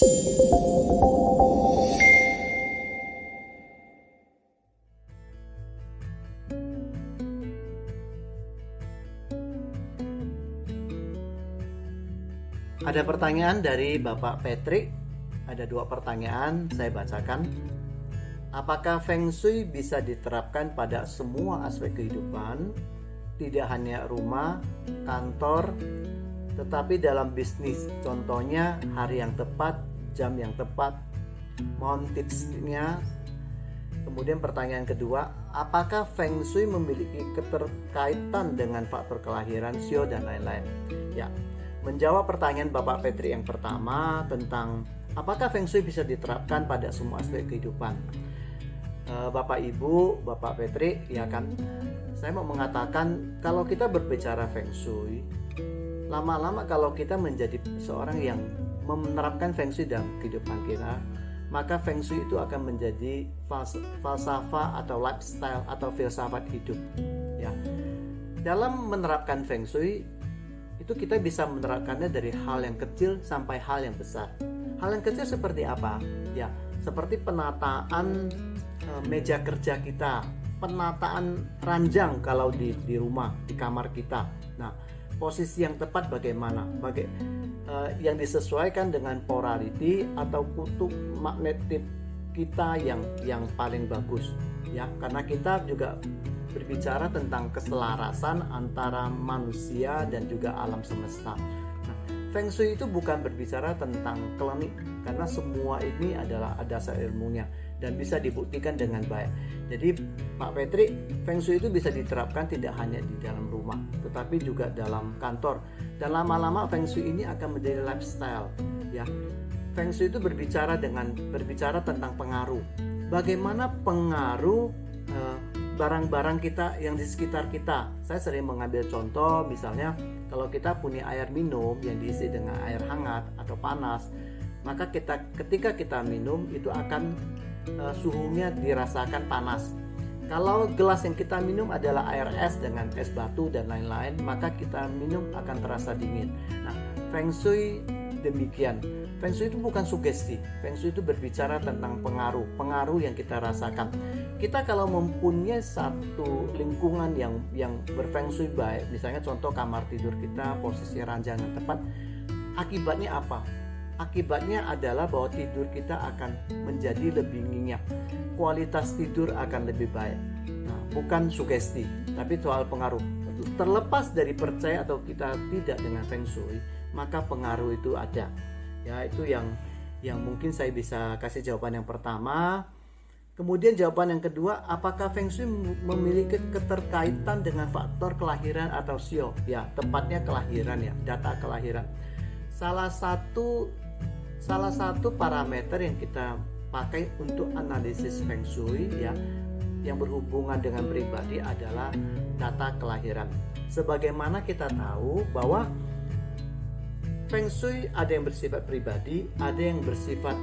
Ada pertanyaan dari Bapak Patrick. Ada 2 pertanyaan, saya bacakan. Apakah Feng Shui bisa diterapkan pada semua aspek kehidupan, tidak hanya rumah, kantor, tetapi dalam bisnis? Contohnya hari yang tepat, jam yang tepat. Mohon tipsnya. Kemudian pertanyaan kedua, apakah Feng Shui memiliki keterkaitan dengan faktor kelahiran, sio, dan lain-lain? Ya, menjawab pertanyaan Bapak Petri yang pertama tentang apakah Feng Shui bisa diterapkan pada semua aspek kehidupan. Bapak Ibu, Bapak Petri, ya kan, saya mau mengatakan kalau kita berbicara Feng Shui, lama-lama kalau kita menjadi seorang yang menerapkan Feng Shui dalam kehidupan kita, maka Feng Shui itu akan menjadi falsafah atau lifestyle atau filsafat hidup. Ya, dalam menerapkan Feng Shui itu kita bisa menerapkannya dari hal yang kecil sampai hal yang besar. Hal yang kecil seperti apa? Ya, seperti penataan meja kerja kita, penataan ranjang kalau di rumah, di kamar kita. Nah, posisi yang tepat bagaimana? Yang disesuaikan dengan polarity atau kutub magnetik kita yang paling bagus. Ya, karena kita juga berbicara tentang keselarasan antara manusia dan juga alam semesta. Nah, Feng Shui itu bukan berbicara tentang klinik, karena semua ini adalah dasar ilmunya dan bisa dibuktikan dengan baik. Jadi Pak Petri, Feng Shui itu bisa diterapkan tidak hanya di dalam rumah, tetapi juga dalam kantor. Dan lama-lama Feng Shui ini akan menjadi lifestyle. Ya, Feng Shui itu berbicara tentang pengaruh. Bagaimana pengaruh barang-barang kita yang di sekitar kita. Saya sering mengambil contoh, misalnya kalau kita punya air minum yang diisi dengan air hangat atau panas, maka ketika kita minum itu akan suhunya dirasakan panas. Kalau gelas yang kita minum adalah air es dengan es batu dan lain-lain, maka kita minum akan terasa dingin. Nah, Feng Shui demikian. Feng Shui itu bukan sugesti. Feng Shui itu berbicara tentang pengaruh yang kita rasakan. Kita kalau mempunyai satu lingkungan yang berfeng shui baik, misalnya contoh kamar tidur kita, posisi ranjang yang tepat, akibatnya apa? Akibatnya adalah bahwa tidur kita akan menjadi lebih nyenyak, kualitas tidur akan lebih baik. Nah, bukan sugesti, tapi soal pengaruh. Terlepas dari percaya atau kita tidak dengan Feng Shui, maka pengaruh itu ada. Ya, itu yang mungkin saya bisa kasih jawaban yang pertama. Kemudian jawaban yang kedua, apakah Feng Shui memiliki keterkaitan dengan faktor kelahiran atau sio? Ya, tepatnya kelahiran ya, data kelahiran. Salah satu parameter yang kita pakai untuk analisis Feng Shui ya, yang berhubungan dengan pribadi adalah data kelahiran. Sebagaimana kita tahu bahwa Feng Shui ada yang bersifat pribadi, ada yang bersifat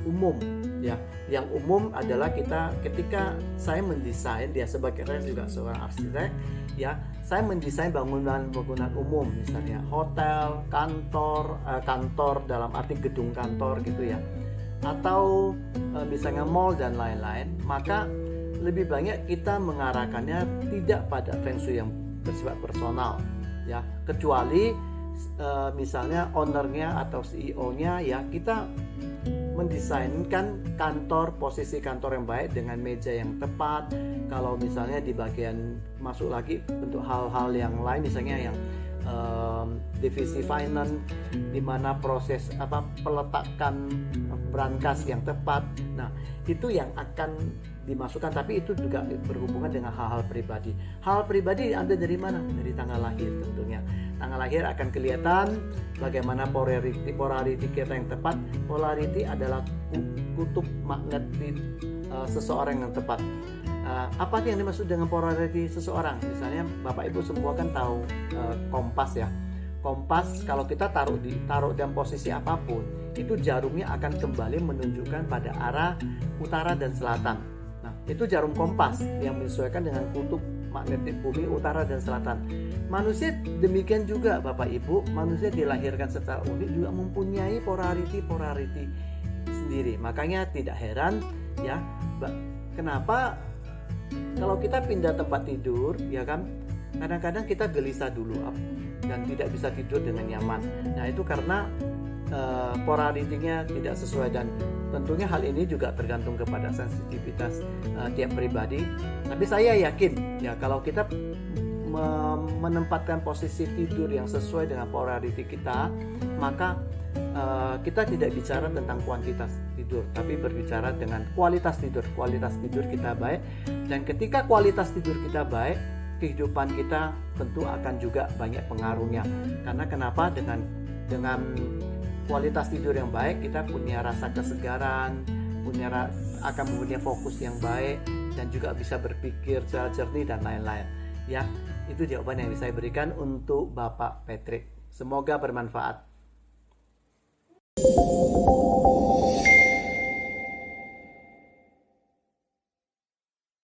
umum ya. Yang umum adalah ketika saya mendesain, dia sebagai saya juga seorang arsitek ya, saya mendesain bangunan umum, misalnya hotel, kantor dalam arti gedung kantor gitu ya, atau misalnya mall dan lain-lain, maka lebih banyak kita mengarahkannya tidak pada Feng Shui yang bersifat personal ya, kecuali misalnya ownernya atau CEO-nya ya, kita mendesainkan kantor, posisi kantor yang baik dengan meja yang tepat. Kalau misalnya di bagian masuk lagi untuk hal-hal yang lain, misalnya yang divisi finance, di mana proses peletakan brankas yang tepat. Nah, itu yang akan dimasukkan, tapi itu juga berhubungan dengan hal-hal pribadi. Hal pribadi Anda dari mana? Dari tanggal lahir tentunya. Tanggal lahir akan kelihatan bagaimana polarity kita yang tepat. Polarity adalah kutub magnetik seseorang yang tepat. Apa yang dimaksud dengan polarity seseorang? Misalnya Bapak Ibu semua kan tahu kompas ya. Kompas kalau kita taruh dalam posisi apapun, itu jarumnya akan kembali menunjukkan pada arah utara dan selatan. Nah, itu jarum kompas yang menyesuaikan dengan kutub magnetik bumi utara dan selatan. Manusia demikian juga Bapak Ibu, manusia dilahirkan secara unik juga mempunyai polarity sendiri. Makanya tidak heran ya, kenapa kalau kita pindah tempat tidur ya kan, kadang-kadang kita gelisah dulu dan tidak bisa tidur dengan nyaman. Nah itu karena polarity-nya tidak sesuai, dan tentunya hal ini juga tergantung kepada sensitivitas tiap pribadi. Tapi saya yakin ya kalau kita menempatkan posisi tidur yang sesuai dengan polarity kita, maka kita tidak bicara tentang kuantitas tidur, tapi berbicara dengan kualitas tidur. Kualitas tidur kita baik, dan ketika kualitas tidur kita baik, kehidupan kita tentu akan juga banyak pengaruhnya. Karena kenapa? Dengan kualitas tidur yang baik, kita punya rasa kesegaran, akan mempunyai fokus yang baik, dan juga bisa berpikir secara jernih dan lain-lain. Ya, itu jawaban yang bisa saya berikan untuk Bapak Patrick. Semoga bermanfaat.